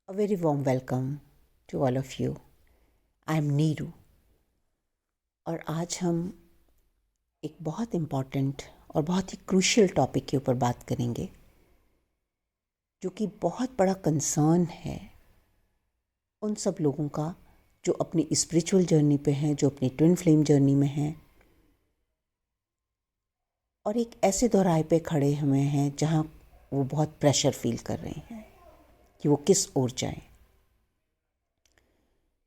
A very warm welcome to all of you. I am Neeru और आज हम एक बहुत इम्पॉर्टेंट और बहुत ही क्रूशियल टॉपिक के ऊपर बात करेंगे जो कि बहुत बड़ा कंसर्न है उन सब लोगों का जो अपनी स्पिरिचुअल जर्नी पे हैं, जो अपनी ट्विन फ्लेम जर्नी में हैं और एक ऐसे दौराहे पे खड़े हुए हैं जहाँ वो बहुत प्रेशर फील कर रहे हैं कि वो किस ओर जाएं।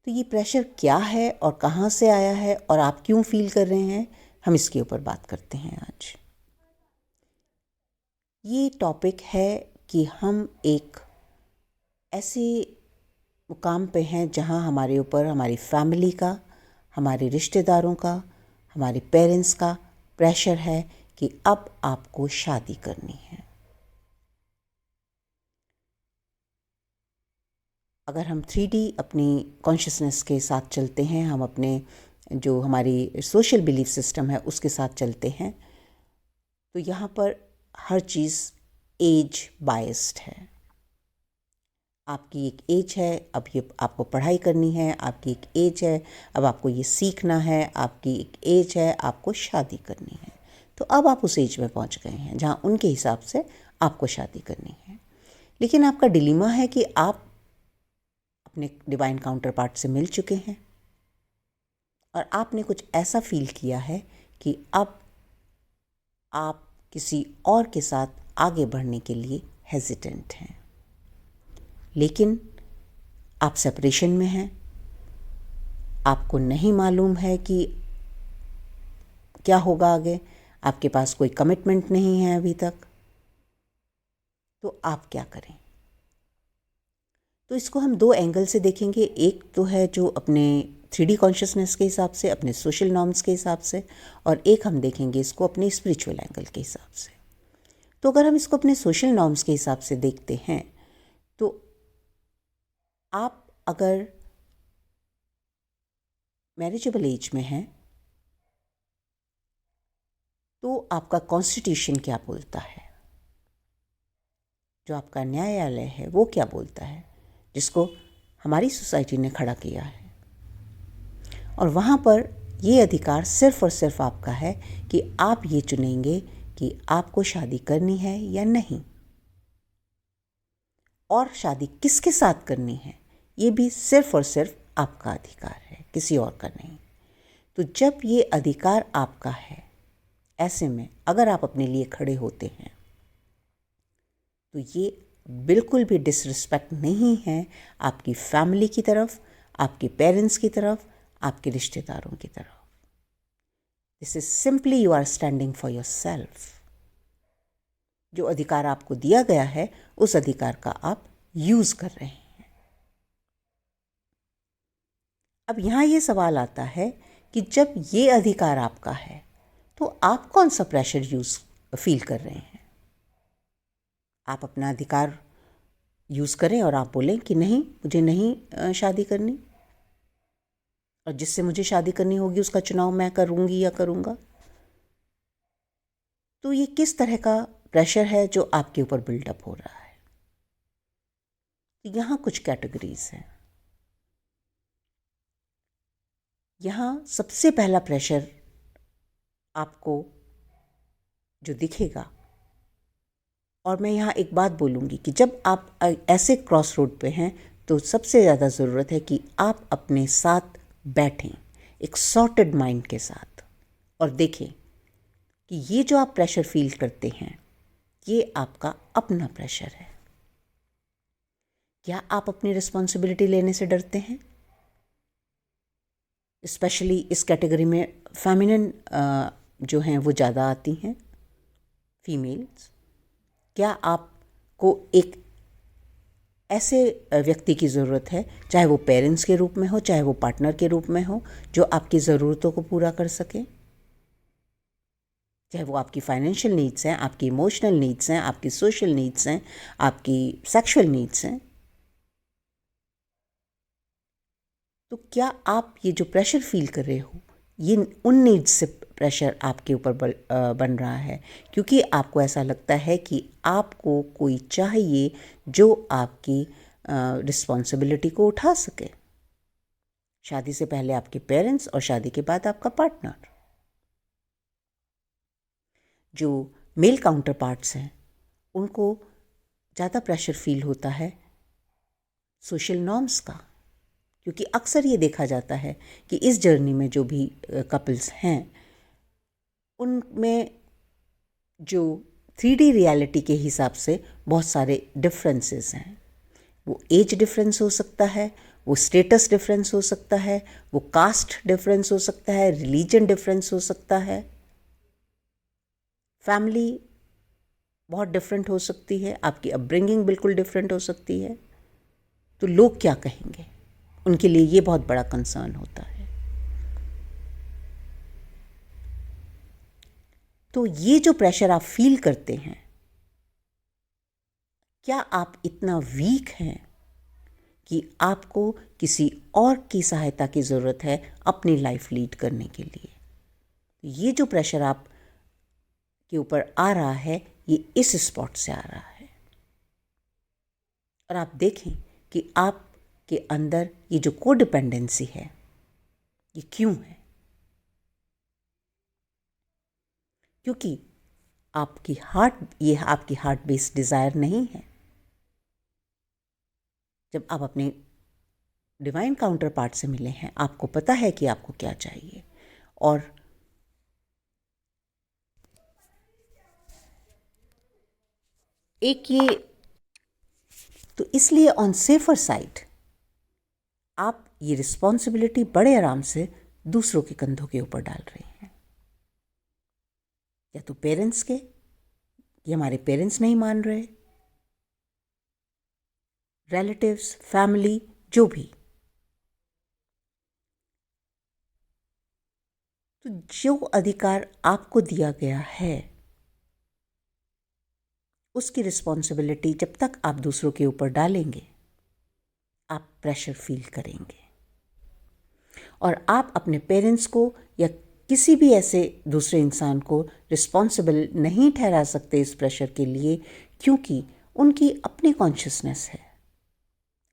तो ये प्रेशर क्या है और कहाँ से आया है और आप क्यों फील कर रहे हैं, हम इसके ऊपर बात करते हैं आज। ये टॉपिक है कि हम एक ऐसे मुकाम पे हैं जहाँ हमारे ऊपर हमारी फैमिली का, हमारे रिश्तेदारों का, हमारे पेरेंट्स का प्रेशर है कि अब आपको शादी करनी है। अगर हम 3D अपनी कॉन्शियसनेस के साथ चलते हैं, हम अपने जो हमारी सोशल बिलीफ सिस्टम है उसके साथ चलते हैं, तो यहाँ पर हर चीज़ एज बायस्ड है। आपकी एक एज है, अब ये आपको पढ़ाई करनी है, आपकी एक एज है, अब आपको ये सीखना है, आपकी एक एज है, आपको शादी करनी है। तो अब आप उस एज में पहुँच गए हैं जहाँ उनके हिसाब से आपको शादी करनी है। लेकिन आपका डिलीमा है कि आप अपने डिवाइन काउंटर पार्ट से मिल चुके हैं और आपने कुछ ऐसा फील किया है कि अब आप किसी और के साथ आगे बढ़ने के लिए हेजिटेंट हैं। लेकिन आप सेपरेशन में हैं, आपको नहीं मालूम है कि क्या होगा आगे, आपके पास कोई कमिटमेंट नहीं है अभी तक, तो आप क्या करें? तो इसको हम दो एंगल से देखेंगे। एक तो है जो अपने 3D कॉन्शियसनेस के हिसाब से, अपने सोशल नॉर्म्स के हिसाब से, और एक हम देखेंगे इसको अपने स्पिरिचुअल एंगल के हिसाब से। तो अगर हम इसको अपने सोशल नॉर्म्स के हिसाब से देखते हैं तो आप अगर मैरिजेबल एज में हैं तो आपका कॉन्स्टिट्यूशन क्या बोलता है, जो आपका न्यायालय है वो क्या बोलता है, जिसको हमारी सोसाइटी ने खड़ा किया है। और वहाँ पर ये अधिकार सिर्फ़ और सिर्फ आपका है कि आप ये चुनेंगे कि आपको शादी करनी है या नहीं, और शादी किसके साथ करनी है ये भी सिर्फ़ और सिर्फ आपका अधिकार है, किसी और का नहीं। तो जब ये अधिकार आपका है, ऐसे में अगर आप अपने लिए खड़े होते हैं तो ये बिल्कुल भी डिसरिस्पेक्ट नहीं है आपकी फैमिली की तरफ, आपके पेरेंट्स की तरफ, आपके रिश्तेदारों की तरफ। This is simply you are standing for yourself. जो अधिकार आपको दिया गया है उस अधिकार का आप यूज कर रहे हैं। अब यहां ये सवाल आता है कि जब ये अधिकार आपका है तो आप कौन सा प्रेशर फील कर रहे हैं? आप अपना अधिकार यूज़ करें और आप बोलें कि नहीं, मुझे नहीं शादी करनी, और जिससे मुझे शादी करनी होगी उसका चुनाव मैं करूँगी या करूँगा। तो ये किस तरह का प्रेशर है जो आपके ऊपर बिल्डअप हो रहा है? तो यहाँ कुछ कैटेगरीज हैं। यहाँ सबसे पहला प्रेशर आपको जो दिखेगा, और मैं यहाँ एक बात बोलूँगी कि जब आप ऐसे क्रॉस रोड पे हैं तो सबसे ज़्यादा ज़रूरत है कि आप अपने साथ बैठें एक सॉर्टेड माइंड के साथ और देखें कि ये जो आप प्रेशर फील करते हैं ये आपका अपना प्रेशर है। क्या आप अपनी रिस्पॉन्सिबिलिटी लेने से डरते हैं? स्पेशली इस कैटेगरी में फेमिनिन जो हैं वो ज़्यादा आती हैं, फीमेल्स। क्या आपको एक ऐसे व्यक्ति की ज़रूरत है, चाहे वो पेरेंट्स के रूप में हो, चाहे वो पार्टनर के रूप में हो, जो आपकी ज़रूरतों को पूरा कर सके? चाहे वो आपकी फाइनेंशियल नीड्स हैं, आपकी इमोशनल नीड्स हैं, आपकी सोशल नीड्स हैं, आपकी सेक्सुअल नीड्स हैं। तो क्या आप ये जो प्रेशर फील कर रहे हो ये उन नीड्स से प्रेशर आपके ऊपर बन रहा है क्योंकि आपको ऐसा लगता है कि आपको कोई चाहिए जो आपकी रिस्पॉन्सिबिलिटी को उठा सके। शादी से पहले आपके पेरेंट्स और शादी के बाद आपका पार्टनर। जो मेल काउंटर पार्ट्स हैं उनको ज़्यादा प्रेशर फील होता है सोशल नॉर्म्स का, क्योंकि अक्सर ये देखा जाता है कि इस जर्नी में जो भी कपल्स हैं उनमें जो 3D रियलिटी के हिसाब से बहुत सारे डिफरेंसेस हैं। वो एज डिफरेंस हो सकता है, वो स्टेटस डिफरेंस हो सकता है, वो कास्ट डिफरेंस हो सकता है, रिलीजन डिफरेंस हो सकता है, फैमिली बहुत डिफरेंट हो सकती है, आपकी अपब्रिंगिंग बिल्कुल डिफरेंट हो सकती है। तो लोग क्या कहेंगे, उनके लिए ये बहुत बड़ा कंसर्न होता है। तो ये जो प्रेशर आप फील करते हैं, क्या आप इतना वीक हैं कि आपको किसी और की सहायता की ज़रूरत है अपनी लाइफ लीड करने के लिए? ये जो प्रेशर आप के ऊपर आ रहा है ये इस स्पॉट से आ रहा है। और आप देखें कि आपके अंदर ये जो कोडिपेंडेंसी है ये क्यों है? क्योंकि ये आपकी हार्ट बेस्ड डिज़ायर नहीं है। जब आप अपने डिवाइन काउंटर पार्ट से मिले हैं, आपको पता है कि आपको क्या चाहिए। और एक ये तो इसलिए ऑन सेफर साइड आप ये रिस्पॉन्सिबिलिटी बड़े आराम से दूसरों के कंधों के ऊपर डाल रहे हैं, या तो पेरेंट्स के, ये हमारे पेरेंट्स नहीं मान रहे, रिलेटिव्स, फैमिली, जो भी। तो जो अधिकार आपको दिया गया है उसकी रिस्पॉन्सिबिलिटी जब तक आप दूसरों के ऊपर डालेंगे आप प्रेशर फील करेंगे, और आप अपने पेरेंट्स को या किसी भी ऐसे दूसरे इंसान को रिस्पॉन्सिबल नहीं ठहरा सकते इस प्रेशर के लिए, क्योंकि उनकी अपनी कॉन्शियसनेस है।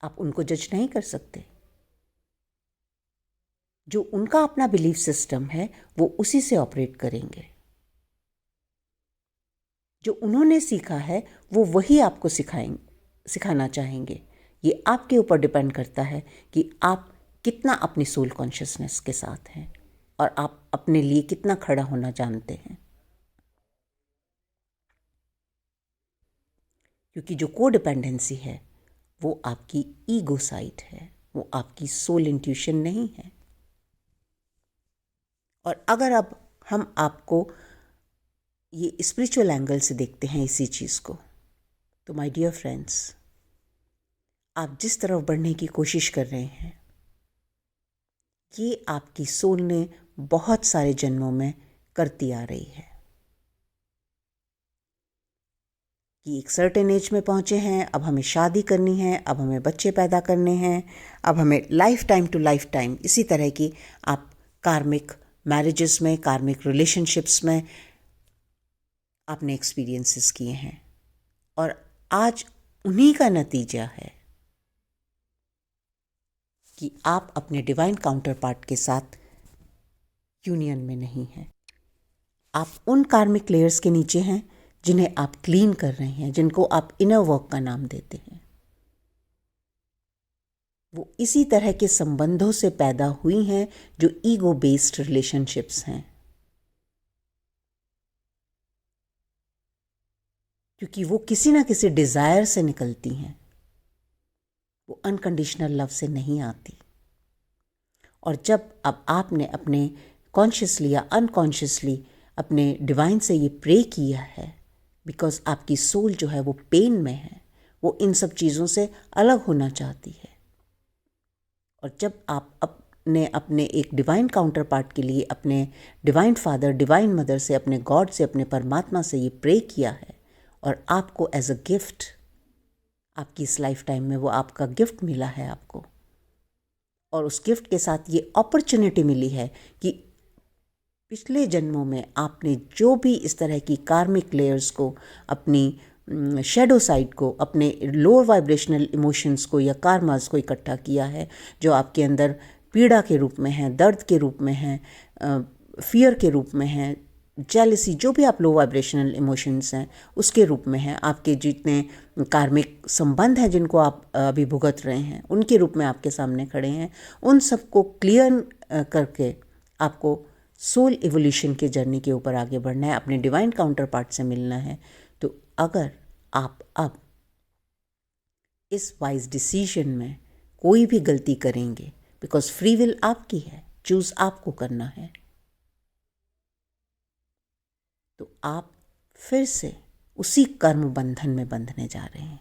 आप उनको जज नहीं कर सकते। जो उनका अपना बिलीफ सिस्टम है वो उसी से ऑपरेट करेंगे। जो उन्होंने सीखा है वो वही आपको सिखाना चाहेंगे। ये आपके ऊपर डिपेंड करता है कि आप कितना अपनी सोल कॉन्शियसनेस के साथ हैं और आप अपने लिए कितना खड़ा होना जानते हैं। क्योंकि जो कोडिपेंडेंसी है वो आपकी ईगो साइड है, वो आपकी सोल इंट्यूशन नहीं है। और अगर अब हम आपको ये स्पिरिचुअल एंगल से देखते हैं इसी चीज़ को, तो माय डियर फ्रेंड्स, आप जिस तरफ बढ़ने की कोशिश कर रहे हैं ये आपकी सोल ने बहुत सारे जन्मों में करती आ रही है। कि एक सर्टेन एज में पहुंचे हैं, अब हमें शादी करनी है, अब हमें बच्चे पैदा करने हैं, अब हमें lifetime to lifetime इसी तरह की आप कार्मिक मैरिजेस में, कार्मिक रिलेशनशिप्स में आपने एक्सपीरियंसेस किए हैं, और आज उन्हीं का नतीजा है कि आप अपने डिवाइन काउंटर पार्ट के साथ यूनियन में नहीं हैं। आप उन कार्मिक लेयर्स के नीचे हैं जिन्हें आप क्लीन कर रहे हैं, जिनको आप इनर वर्क का नाम देते हैं। वो इसी तरह के संबंधों से पैदा हुई हैं जो ईगो बेस्ड रिलेशनशिप्स हैं, क्योंकि वो किसी ना किसी डिज़ायर से निकलती हैं, वो अनकंडीशनल लव से नहीं आती। और जब अब आपने अपने कॉन्शियसली या अनकॉन्शियसली अपने डिवाइन से ये प्रे किया है, बिकॉज आपकी सोल जो है वो पेन में है, वो इन सब चीज़ों से अलग होना चाहती है। और जब आप अपने एक डिवाइन काउंटर पार्ट के लिए अपने डिवाइन फादर, डिवाइन मदर से, अपने गॉड से, अपने परमात्मा से ये प्रे किया है, और आपको एज अ गिफ्ट, आपकी इस लाइफ टाइम में वो आपका गिफ्ट मिला है आपको, और उस गिफ्ट के साथ ये अपॉर्चुनिटी मिली है कि पिछले जन्मों में आपने जो भी इस तरह की कार्मिक लेयर्स को अपनी शैडो साइड को, अपने लोअर वाइब्रेशनल इमोशंस को या कार्मास को इकट्ठा किया है, जो आपके अंदर पीड़ा के रूप में है, दर्द के रूप में है, फियर के रूप में है, जेलसी, जो भी आप लो वाइब्रेशनल इमोशंस हैं उसके रूप में है, आपके जितने कार्मिक संबंध हैं जिनको आप अभी भुगत रहे हैं उनके रूप में आपके सामने खड़े हैं, उन सबको क्लियर करके आपको सोल इवोल्यूशन के जर्नी के ऊपर आगे बढ़ना है, अपने डिवाइन काउंटर पार्ट से मिलना है। तो अगर आप अब इस वाइज डिसीजन में कोई भी गलती करेंगे, बिकॉज फ्री विल आपकी है, चूज आपको करना है, तो आप फिर से उसी कर्म बंधन में बंधने जा रहे हैं।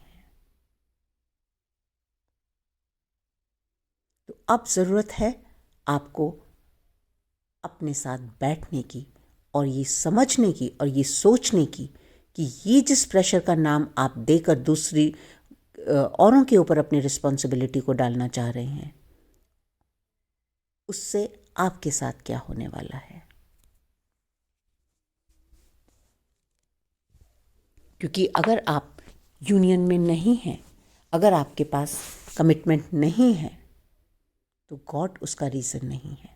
तो अब ज़रूरत है आपको अपने साथ बैठने की और ये समझने की और ये सोचने की कि ये जिस प्रेशर का नाम आप देकर दूसरी औरों के ऊपर अपनी रिस्पॉन्सिबिलिटी को डालना चाह रहे हैं, उससे आपके साथ क्या होने वाला है। क्योंकि अगर आप यूनियन में नहीं हैं, अगर आपके पास कमिटमेंट नहीं है, तो गॉड उसका रीज़न नहीं है।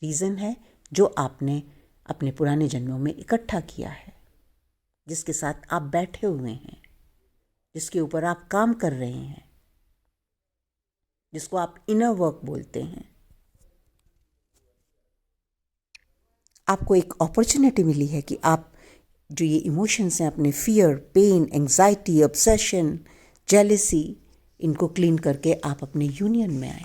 रीज़न है जो आपने अपने पुराने जन्मों में इकट्ठा किया है, जिसके साथ आप बैठे हुए हैं, जिसके ऊपर आप काम कर रहे हैं, जिसको आप इनर वर्क बोलते हैं। आपको एक अपॉर्चुनिटी मिली है कि आप जो ये इमोशंस हैं, अपने fear, pain, anxiety, obsession, jealousy, इनको क्लीन करके आप अपने यूनियन में आए।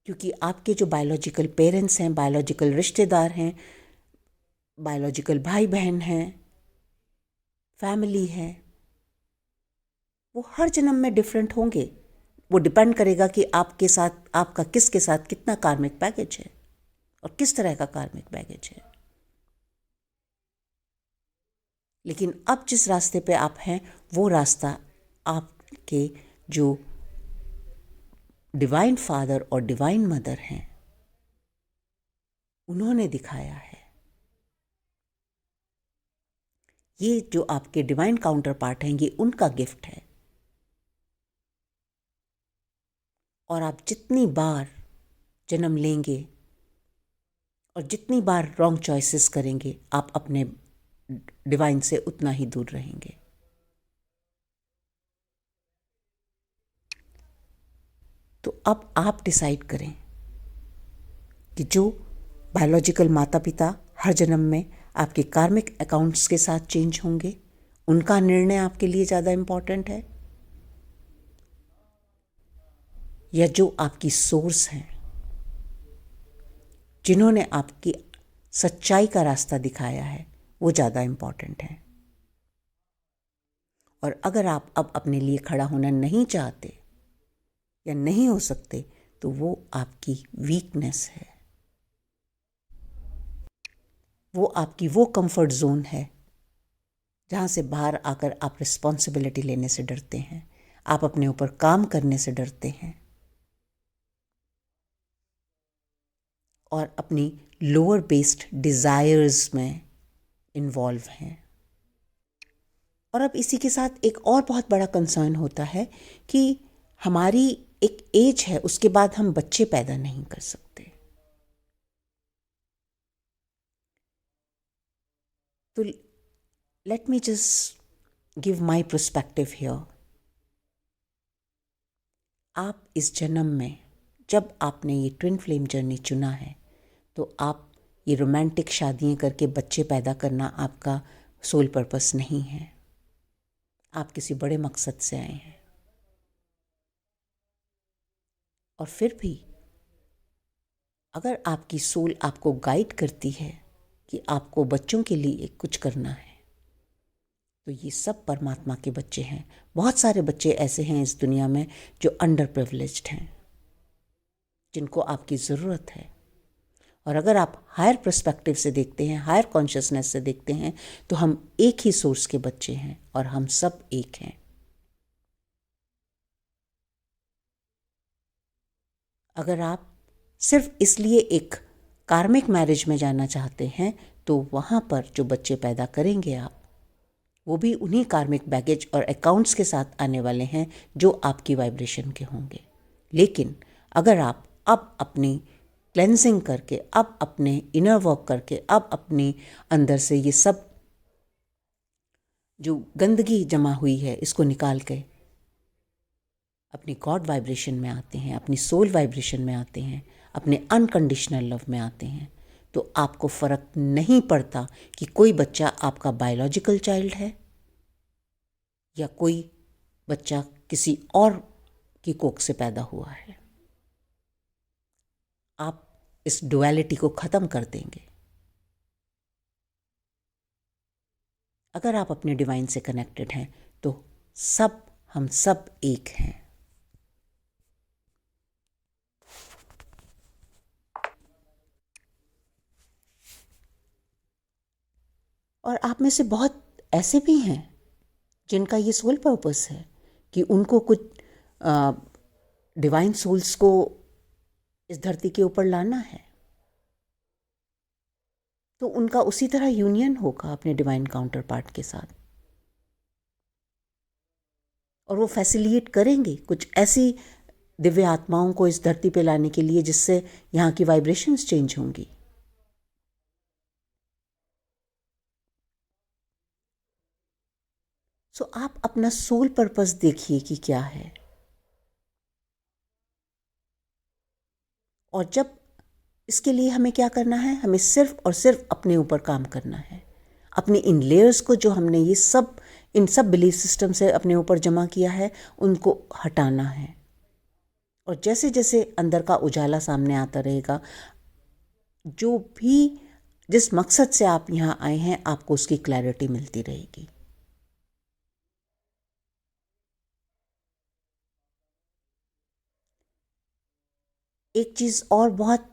क्योंकि आपके जो बायोलॉजिकल पेरेंट्स हैं, बायोलॉजिकल रिश्तेदार हैं, बायोलॉजिकल भाई बहन हैं, फैमिली है, वो हर जन्म में डिफरेंट होंगे। वो डिपेंड करेगा कि आपके साथ, आपका किसके साथ कितना कार्मिक बैगेज है और किस तरह का कार्मिक बैगेज है। लेकिन अब जिस रास्ते पे आप हैं, वो रास्ता आपके जो डिवाइन फादर और डिवाइन मदर हैं, उन्होंने दिखाया है। ये जो आपके डिवाइन काउंटर पार्ट हैं, ये उनका गिफ्ट है। और आप जितनी बार जन्म लेंगे और जितनी बार रॉन्ग चॉइसेस करेंगे, आप अपने डिवाइन से उतना ही दूर रहेंगे। तो अब आप डिसाइड करें कि जो बायोलॉजिकल माता पिता हर जन्म में आपके कार्मिक अकाउंट्स के साथ चेंज होंगे, उनका निर्णय आपके लिए ज़्यादा इम्पॉर्टेंट है, या जो आपकी सोर्स हैं, जिन्होंने आपकी सच्चाई का रास्ता दिखाया है, वो ज़्यादा इम्पॉर्टेंट है। और अगर आप अब अपने लिए खड़ा होना नहीं चाहते या नहीं हो सकते, तो वो आपकी वीकनेस है, वो आपकी वो कंफर्ट जोन है जहाँ से बाहर आकर आप रिस्पॉन्सिबिलिटी लेने से डरते हैं, आप अपने ऊपर काम करने से डरते हैं और अपनी लोअर बेस्ड डिज़ायर्स में इन्वॉल्व हैं। और अब इसी के साथ एक और बहुत बड़ा कंसर्न होता है कि हमारी एक एज है, उसके बाद हम बच्चे पैदा नहीं कर सकते। तो let me just give my perspective here. आप इस जन्म में जब आपने ये ट्विन फ्लेम जर्नी चुना है, तो आप ये रोमांटिक शादियाँ करके बच्चे पैदा करना आपका सोल पर्पस नहीं है। आप किसी बड़े मकसद से आए हैं। और फिर भी अगर आपकी सोल आपको गाइड करती है कि आपको बच्चों के लिए कुछ करना है, तो ये सब परमात्मा के बच्चे हैं। बहुत सारे बच्चे ऐसे हैं इस दुनिया में जो अंडर प्रिविलेज्ड हैं, जिनको आपकी ज़रूरत है। और अगर आप हायर पर्सपेक्टिव से देखते हैं, हायर कॉन्शियसनेस से देखते हैं, तो हम एक ही सोर्स के बच्चे हैं और हम सब एक हैं। अगर आप सिर्फ इसलिए एक कार्मिक मैरिज में जाना चाहते हैं, तो वहाँ पर जो बच्चे पैदा करेंगे आप, वो भी उन्हीं कार्मिक बैगेज और अकाउंट्स के साथ आने वाले हैं जो आपकी वाइब्रेशन के होंगे। लेकिन अगर आप अब अपनी क्लेंजिंग करके, अब अपने इनर वर्क करके, अब अपने अंदर से ये सब जो गंदगी जमा हुई है इसको निकाल के अपनी गॉड वाइब्रेशन में आते हैं, अपनी सोल वाइब्रेशन में आते हैं, अपने अनकंडीशनल लव में आते हैं, तो आपको फ़र्क नहीं पड़ता कि कोई बच्चा आपका बायोलॉजिकल चाइल्ड है या कोई बच्चा किसी और की कोख से पैदा हुआ है। आप इस डुअलिटी को ख़त्म कर देंगे अगर आप अपने डिवाइन से कनेक्टेड हैं। तो हम सब एक हैं। और आप में से बहुत ऐसे भी हैं जिनका ये सोल पर्पस है कि उनको कुछ डिवाइन सोल्स को इस धरती के ऊपर लाना है, तो उनका उसी तरह यूनियन होगा अपने डिवाइन काउंटर पार्ट के साथ, और वो फैसिलिटेट करेंगे कुछ ऐसी दिव्य आत्माओं को इस धरती पे लाने के लिए जिससे यहाँ की वाइब्रेशंस चेंज होंगी। सो आप अपना सोल पर्पस देखिए कि क्या है, और जब इसके लिए हमें क्या करना है, हमें सिर्फ और सिर्फ अपने ऊपर काम करना है। अपने इन लेयर्स को जो हमने ये सब इन सब बिलीफ सिस्टम से अपने ऊपर जमा किया है उनको हटाना है। और जैसे जैसे अंदर का उजाला सामने आता रहेगा, जो भी जिस मकसद से आप यहाँ आए हैं आपको उसकी क्लैरिटी मिलती रहेगी। एक चीज़ और बहुत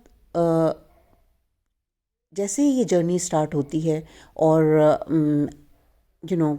जैसे ही ये जर्नी स्टार्ट होती है और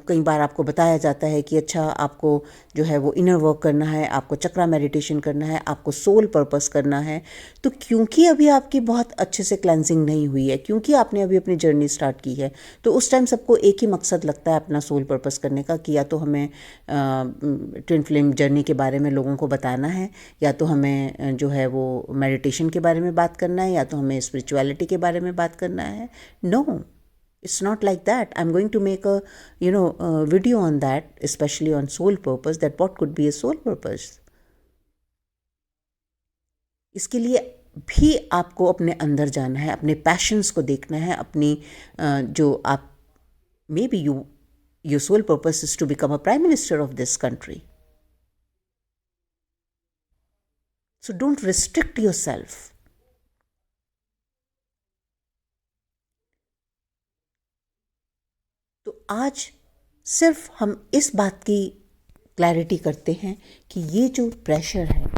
कई बार आपको बताया जाता है कि अच्छा आपको जो है वो इनर वर्क करना है, आपको चक्रा मेडिटेशन करना है, आपको सोल पर्पस करना है। तो क्योंकि अभी आपकी बहुत अच्छे से क्लेंजिंग नहीं हुई है, क्योंकि आपने अभी अपनी जर्नी स्टार्ट की है, तो उस टाइम सबको एक ही मकसद लगता है अपना सोल पर्पस करने का कि या तो हमें ट्विन फ्लेम जर्नी के बारे में लोगों को बताना है, या तो हमें जो है वो मेडिटेशन के बारे में बात करना है, या तो हमें स्पिरिचुअलिटी के बारे में बात करना है। No, it's not like that. I'm going to make a video on that, especially on soul purpose, that what could be a soul purpose. इसके लिए भी आपको अपने अंदर जाना है, अपने पैशंस को देखना है, अपनी जो आप may be your soul purpose is to become a prime minister of this country. So don't restrict yourself. तो आज सिर्फ हम इस बात की क्लैरिटी करते हैं कि ये जो प्रेशर है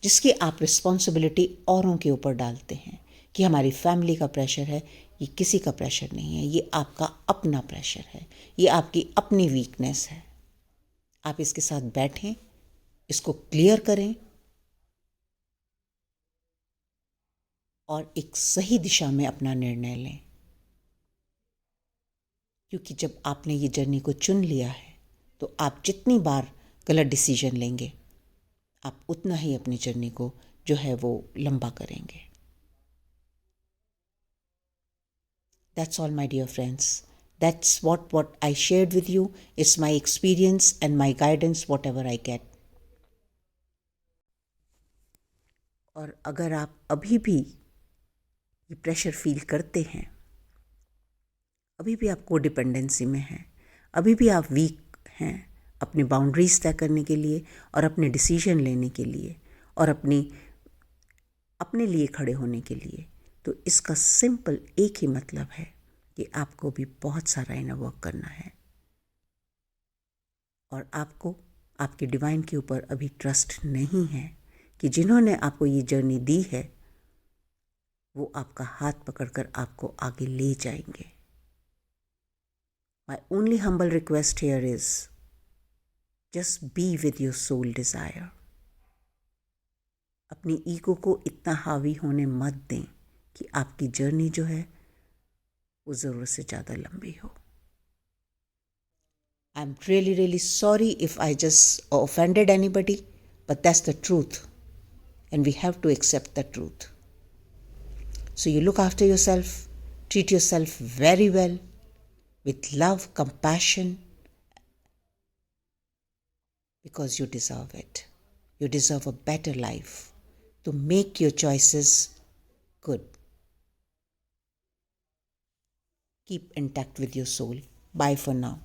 जिसकी आप रिस्पॉन्सिबिलिटी औरों के ऊपर डालते हैं कि हमारी फैमिली का प्रेशर है, ये किसी का प्रेशर नहीं है, ये आपका अपना प्रेशर है, ये आपकी अपनी वीकनेस है। आप इसके साथ बैठें, इसको क्लियर करें और एक सही दिशा में अपना निर्णय लें, क्योंकि जब आपने ये जर्नी को चुन लिया है तो आप जितनी बार गलत डिसीजन लेंगे आप उतना ही अपनी जर्नी को जो है वो लंबा करेंगे। That's all, my dear friends. That's what I shared with you. It's my experience and my guidance, whatever I get. और अगर आप अभी भी ये प्रेशर फील करते हैं, अभी भी आप कोडिपेंडेंसी में हैं, अभी भी आप वीक हैं अपनी बाउंड्रीज तय करने के लिए और अपने डिसीजन लेने के लिए और अपने लिए खड़े होने के लिए, तो इसका सिंपल एक ही मतलब है कि आपको भी बहुत सारा इनर वर्क करना है और आपको आपके डिवाइन के ऊपर अभी ट्रस्ट नहीं है कि जिन्होंने आपको ये जर्नी दी है वो आपका हाथ पकड़कर आपको आगे ले जाएंगे। My only humble request here is just be with your soul desire. अपनी ईगो को इतना हावी होने मत दें कि आपकी जर्नी जो है वो ज़रूरत से ज़्यादा लंबी हो। I'm really, really sorry if I just offended anybody, but that's the truth. And we have to accept the truth. So you look after yourself, treat yourself very well, with love, compassion, because you deserve it. You deserve a better life. To make your choices good. Keep intact with your soul. Bye for now.